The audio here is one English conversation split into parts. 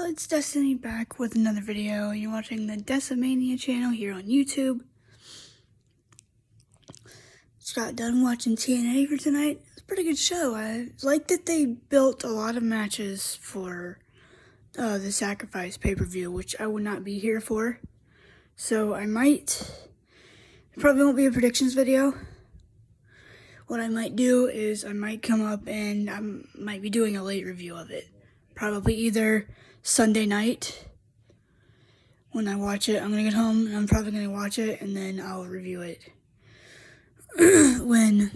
It's Destiny back with another video. You're watching the Decimania channel here on YouTube. Just got done watching TNA for tonight. It's a pretty good show. I like that they built a lot of matches for the Sacrifice pay-per-view, which I would not be here for. So it probably won't be a predictions video. What I might do is I might come up and I might be doing a late review of it. Probably either Sunday night when I watch it. I'm going to get home and I'm probably going to watch it and then I'll review it when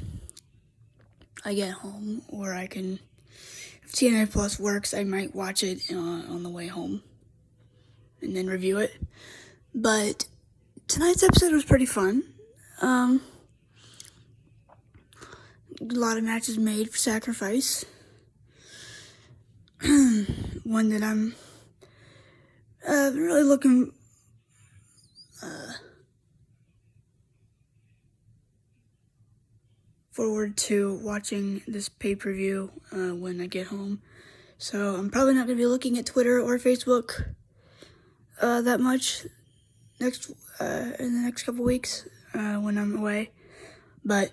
I get home. Or I can, if TNA Plus works, I might watch it on the way home and then review it. But tonight's episode was pretty fun. A lot of matches made for Sacrifice. One that I'm really looking forward to watching this pay-per-view when I get home. So I'm probably not going to be looking at Twitter or Facebook that much in the next couple weeks when I'm away. But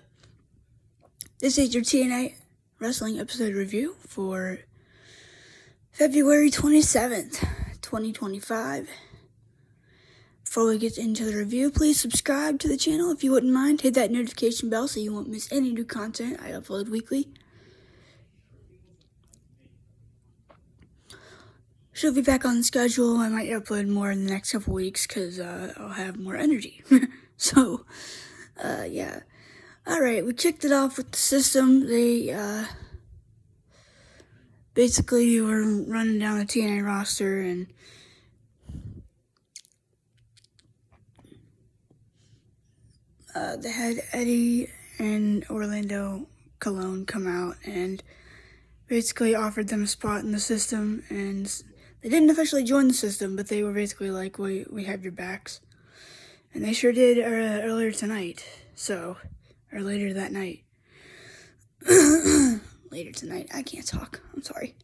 this is your TNA Wrestling episode review for February 27th, 2025. Before we get into the review, please subscribe to the channel if you wouldn't mind. Hit that notification bell so you won't miss any new content I upload weekly. Should be back on the schedule. I might upload more in the next couple weeks because I'll have more energy. So, yeah. Alright, we kicked it off with the system. They, basically were running down the TNA roster and they had Eddie and Orlando Colon come out and basically offered them a spot in the system, and they didn't officially join the system, but they were basically like, we have your backs. And they sure did earlier tonight, or later that night. Later tonight. I can't talk. I'm sorry.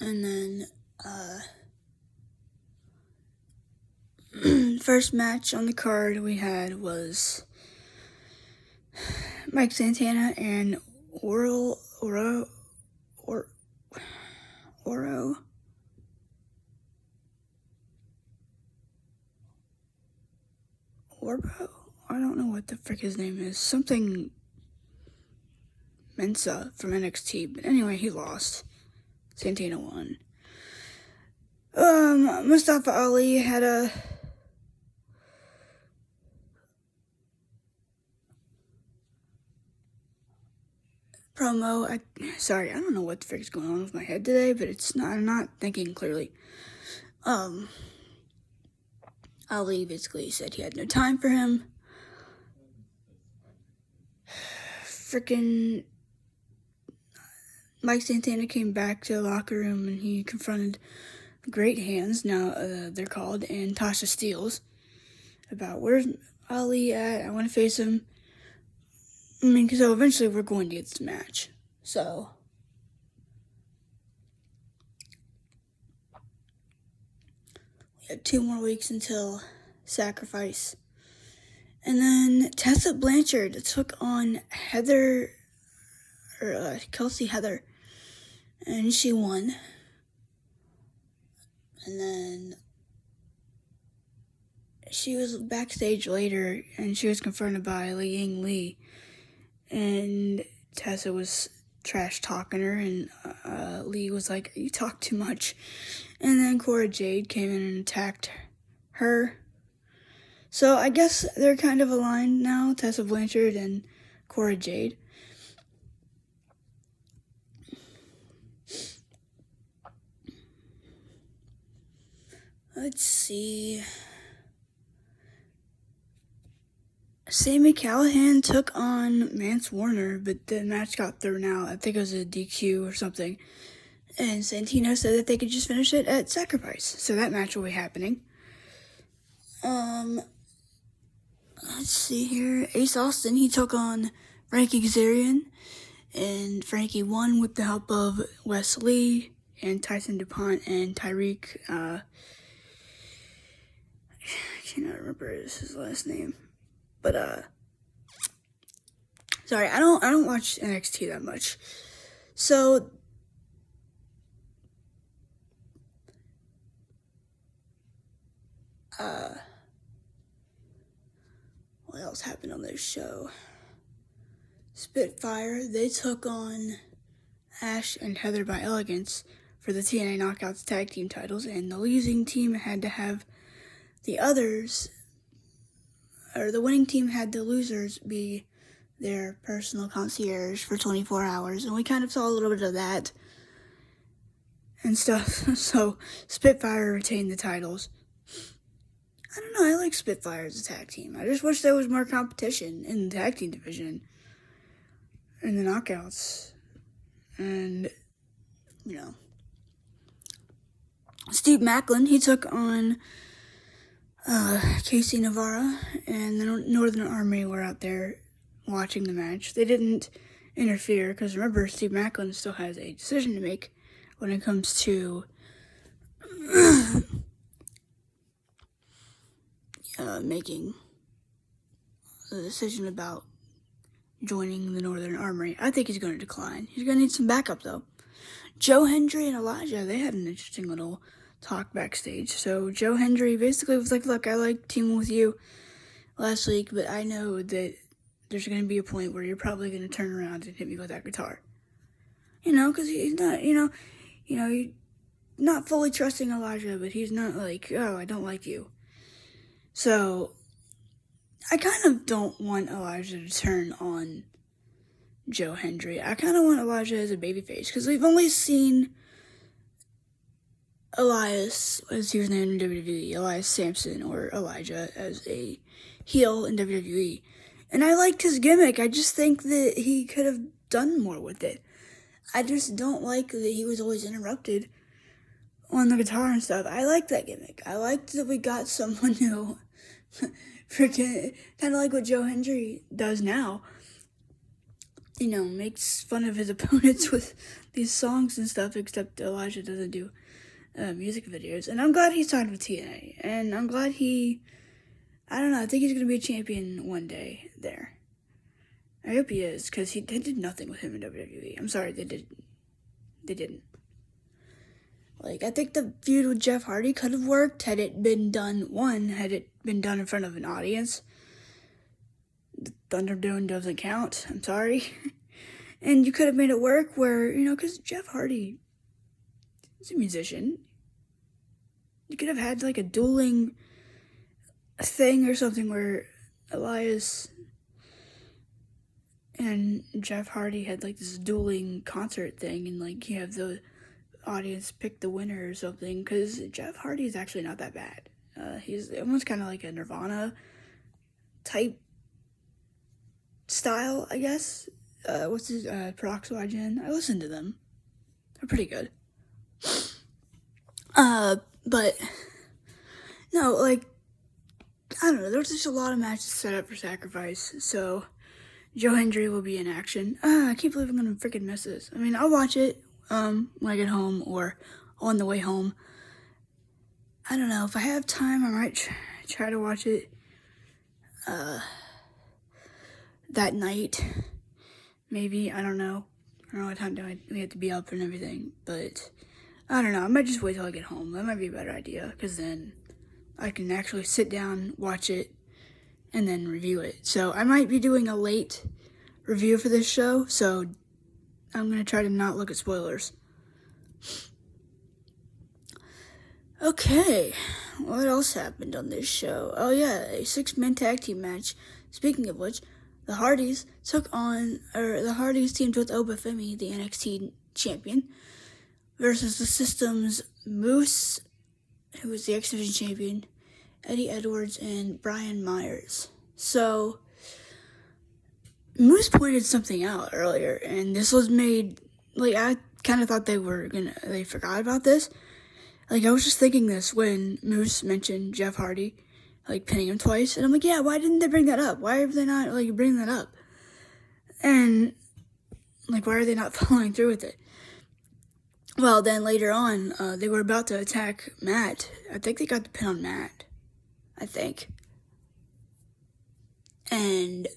And then, first match on the card we had was Mike Santana and Orbo. I don't know what the frick his name is. Something Mensa from NXT, but anyway, he lost. Santana won. Mustafa Ali had a promo. I don't know what the frick is going on with my head today, but I'm not thinking clearly. Ali basically said he had no time for him. Frickin' Mike Santana came back to the locker room and he confronted Great Hands, now they're called, and Tasha Steelz about, where's Ali at? I want to face him. I mean, so eventually we're going to get this match. So, we have 2 more weeks until Sacrifice. And then Tessa Blanchard took on Kelsey Heather, and she won. And then she was backstage later, and she was confronted by Li Ying Lee, and Tessa was trash talking her, and Lee was like, "You talk too much." And then Cora Jade came in and attacked her. So I guess they're kind of aligned now, Tessa Blanchard and Cora Jade. Let's see. Sami Callihan took on Mance Warner, but the match got thrown out. I think it was a DQ or something. And Santino said that they could just finish it at Sacrifice. So that match will be happening. Let's see here. Ace Austin, he took on Frankie Kazarian. And Frankie won with the help of Wes Lee and Tyson DuPont and Tyreek, I cannot remember his last name, but, sorry, I don't watch NXT that much, so, what else happened on this show? Spitfire, they took on Ash and Heather by Elegance for the TNA Knockouts tag team titles, and the losing team had to have the winning team had the losers be their personal concierge for 24 hours, and we kind of saw a little bit of that and stuff. So Spitfire retained the titles. I don't know, I like Spitfire as a tag team. I just wish there was more competition in the tag team division, in the knockouts. And, Steve Macklin, he took on Casey Navarro, and the Northern Army were out there watching the match. They didn't interfere, because remember, Steve Macklin still has a decision to make when it comes to making a decision about joining the Northern Army. I think he's going to decline. He's going to need some backup, though. Joe Hendry and Elijah, they had an interesting little talk backstage. So Joe Hendry basically was like, look, I like teaming with you last week, but I know that there's going to be a point where you're probably going to turn around and hit me with that guitar. Because he's not, he's not fully trusting Elijah, but he's not like, oh, I don't like you. So I kind of don't want Elijah to turn on Joe Hendry. I kind of want Elijah as a babyface, because we've only seen Elias, as he was named in WWE, Elias Sampson, or Elijah, as a heel in WWE. And I liked his gimmick. I just think that he could have done more with it. I just don't like that he was always interrupted on the guitar and stuff. I like that gimmick. I liked that we got someone who freaking kind of like what Joe Hendry does now. Makes fun of his opponents with these songs and stuff, except Elijah doesn't do music videos. And I'm glad he signed with TNA. And I'm glad I think he's going to be a champion one day there. I hope he is, because they did nothing with him in WWE. I'm sorry, they didn't. I think the feud with Jeff Hardy could have worked had it been done in front of an audience. The Thunderdome doesn't count. I'm sorry. And you could have made it work where, because Jeff Hardy is a musician. You could have had, a dueling thing or something where Elias and Jeff Hardy had, this dueling concert thing, and, you have the audience pick the winner or something, because Jeff Hardy is actually not that bad. He's almost kind of like a Nirvana type style, I guess. What's his, Peroxygen? I listen to them. They're pretty good. But, no, I don't know, there's just a lot of matches set up for Sacrifice, so Joe Hendry will be in action. I can't believe I'm gonna freaking miss this. I mean, I'll watch it, when I get home, or on the way home. I don't know, if I have time, I might try to watch it, that night, maybe, I don't know what time we have to be up and everything, but, I don't know, I might just wait till I get home. That might be a better idea, because then I can actually sit down, watch it, and then review it. So I might be doing a late review for this show, so I'm going to try to not look at spoilers. Okay, what else happened on this show? Oh yeah, a 6-man tag team match. Speaking of which, the Hardys teamed with Obafemi, the NXT champion, versus the System's Moose, who was the X Division champion, Eddie Edwards, and Brian Myers. So, Moose pointed something out earlier, and this was made, I kind of thought they forgot about this. I was just thinking this when Moose mentioned Jeff Hardy, pinning him twice, and I'm like, yeah, why didn't they bring that up? Why are they not, bringing that up? And, why are they not following through with it? Well, then later on, they were about to attack Matt. I think they got the pin on Matt. I think. And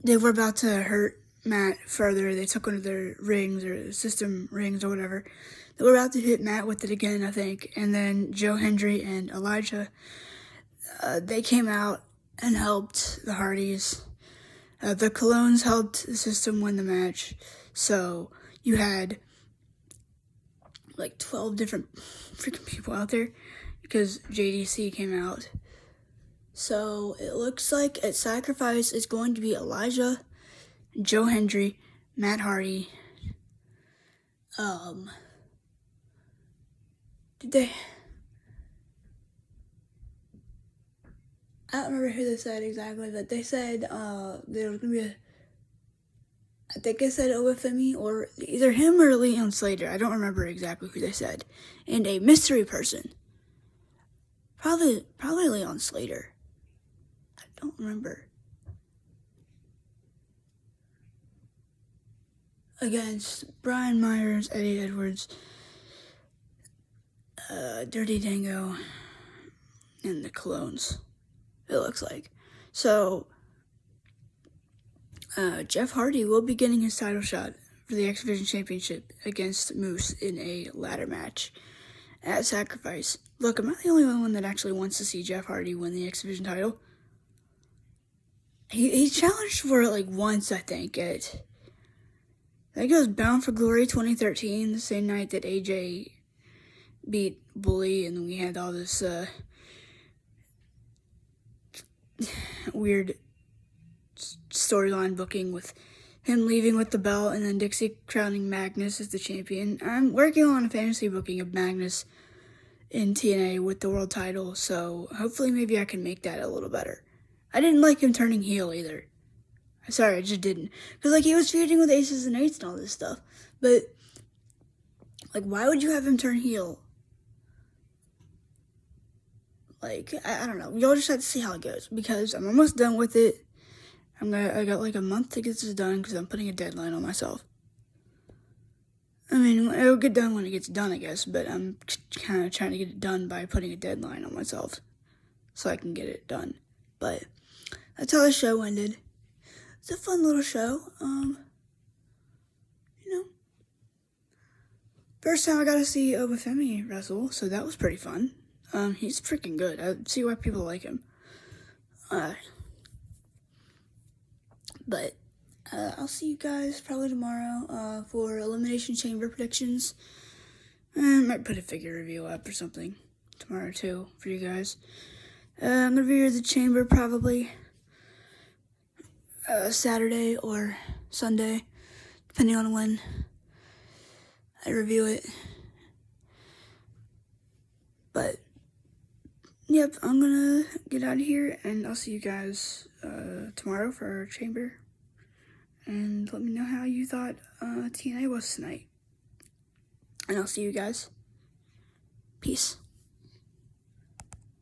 they were about to hurt Matt further. They took one of their rings or system rings or whatever. They were about to hit Matt with it again, I think. And then Joe Hendry and Elijah, they came out and helped the Hardys. The Colognes helped the system win the match. So you had like 12 different freaking people out there because JDC came out. So it looks like at Sacrifice it's going to be Elijah, Joe Hendry, Matt Hardy. Did they? I don't remember who they said exactly, but they said there was gonna be I think they said Obafemi or either him or Leon Slater. I don't remember exactly who they said. And a mystery person. Probably Leon Slater. I don't remember. Against Brian Myers, Eddie Edwards, Dirty Dango, and the Colognes, it looks like. So, Jeff Hardy will be getting his title shot for the X Division Championship against Moose in a ladder match at Sacrifice. Look, am I the only one that actually wants to see Jeff Hardy win the X Division title? He challenged for it like once, I think it was Bound for Glory 2013, the same night that AJ beat Bully, and we had all this weird storyline booking with him leaving with the belt and then Dixie crowning Magnus as the champion. I'm working on a fantasy booking of Magnus in TNA with the world title, so hopefully maybe I can make that a little better. I didn't like him turning heel either. Sorry, I just didn't. Because, like, he was feuding with Aces and Eights and all this stuff. But, like, why would you have him turn heel? Like, I don't know. Y'all just have to see how it goes. Because I'm almost done with it. I got, like, a month to get this done because I'm putting a deadline on myself. I mean, it'll get done when it gets done, I guess. But I'm kind of trying to get it done by putting a deadline on myself. So I can get it done. But that's how the show ended. It's a fun little show. First time I got to see Obafemi wrestle, so that was pretty fun. He's freaking good. I see why people like him. But I'll see you guys probably tomorrow for Elimination Chamber predictions. I might put a figure review up or something tomorrow too for you guys. I'm gonna review the Chamber probably Saturday or Sunday, depending on when I review it. But yep, I'm gonna get out of here and I'll see you guys tomorrow for Chamber. And let me know how you thought TNA was tonight. And I'll see you guys. Peace.